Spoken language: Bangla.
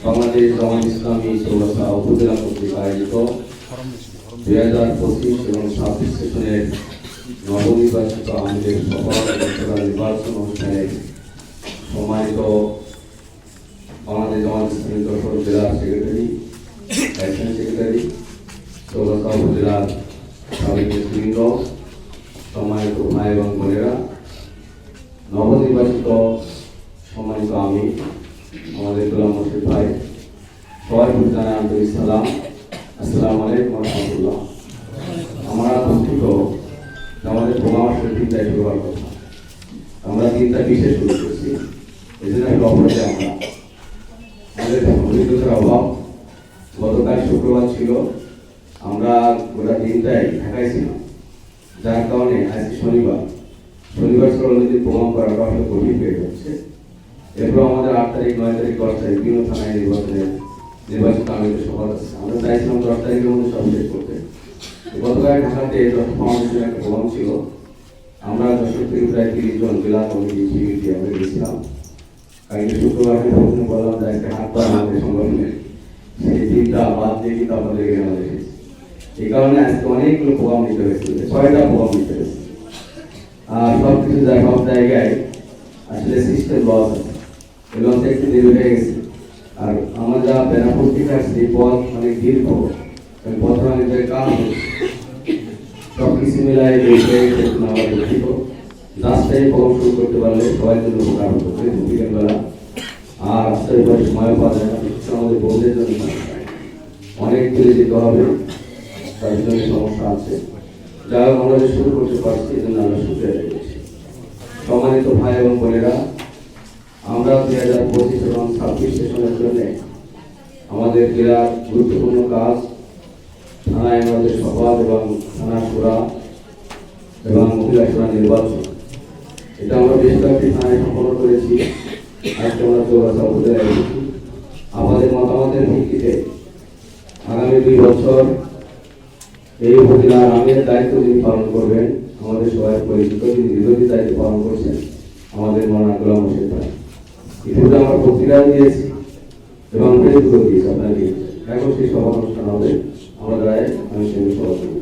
বাংলাদেশ জামাত ইসলামী চৌরাস্তা উপজেলা কর্তৃক আয়োজিত 2025 এবং 26 সেশনের নবনির্বাচিত আমিরের সভা এবং নির্বাচন অনুষ্ঠানে সম্মানিত বাংলাদেশ জামাত ইসলামী যশোর জেলার সেক্রেটারি, অ্যাসিস্ট্যান্ট সেক্রেটারি, চৌরাস্তা উপজেলার সাবেক নেতৃবৃন্দ, সম্মানিত ভাই এবং বোনেরা, নবনির্বাচিত সম্মানিত আমি আমাদের গোলাম মুর্শিদ ভাই, সবাই জানাই আন্তরিক সালাম। আসসালামু আলাইকুম ওয়া রাহমাতুল্লাহ। আমরা দুঃখিত আমাদের পরামর্শের চিন্তায় শুরু হওয়ার কথা, আমরা চিন্তা বিশেষ শুরু করছি, এই জন্য একটু অপরাধে আমাদের অভিজ্ঞতার অভাব। গতকাল শুক্রবার ছিল, আমরা গোটা দিনটাই ঢাকায় ছিলাম, যার কারণে আজকে শনিবার সরলনীতি প্রমাণ করাটা আসলে কঠিন হয়ে যাচ্ছে। এরপর আমাদের 8 তারিখ, 9 তারিখ, 10 তারিখ বিভিন্ন থানায় নির্বাচিত আমিরের সভা আছে। আমরা চাইছিলাম 10 তারিখের মধ্যে সব শেষ করতে। গতকাল ঢাকাতে ফাউন্ডেশনের একটা প্রোগ্রাম ছিল, আমরা 10 থেকে প্রায় 30 জন জেলা কমিটি সিমিটি আমরা গেছিলাম। কালকে শুক্রবার প্রথমে বললাম যে একটা হাত পাড়া আমাদের সংগঠনে সেই দিনটা বাদ দিয়ে কিন্তু আমাদের এখানে আমাদের এসেছে। এই কারণে আজকে অনেকগুলো প্রোগ্রাম নিতে হয়েছিল, 6টা প্রোগ্রাম নিতে হয়েছে। আর সব কিছু সব জায়গায় আসলে সিস্টেম লস আছে, এবং একটু দেরি হয়ে গেছে। আর আমার যা বেনাপত্রিকা সেই পথ অনেক দীর্ঘ, পথে অনেক জায়গায় কাজ হচ্ছে, সব কিছু মিলাই আমার দুঃখিত। রাস্তায় প্রোগ্রাম শুরু করতে পারলে সবাই জন্য উপকার হতো বিকেলবেলা, আর রাস্তার পরে সময় পাওয়া যায় না, আমাদের বন্ধুদের জন্য অনেক দূরে যেতে হবে, তার জন্য সমস্যা আছে। যা হোক আমরা শুরু করতে পারছি, এই জন্য আমরা শুক্রিয়া রেখেছি। সম্মানিত ভাই এবং বোনেরা, আমরা 2025 এবং 26 সেশনের জন্য আমাদের জেলার গুরুত্বপূর্ণ কাজ, থানায় আমাদের সভা এবং থানা সুরা এবং মহিলা সুরা নির্বাচন, এটা আমরা বেশ কয়েকটি থানায় সম্পন্ন করেছি। আজকে আমরা চৌরাস্তা উপজেলায় এসেছি। আমাদের মতামতের ভিত্তিতে আগামী 2 বছর এই উপজেলার আমিরের দায়িত্ব যিনি পালন করবেন, আমাদের সবাই পরিচিত, যিনি দীর্ঘদিন দায়িত্ব পালন করছেন, আমাদের মাওলানা গোলাম মুর্শিদ ভাই। ইতিমধ্যে আমরা পত্রিকাও দিয়েছি এবং ফেসবুকও দিয়েছি, আপনারা দিয়েছেন। এখন সেই সভা অনুষ্ঠান হবে, আমরা আমি সঙ্গে সভা করব।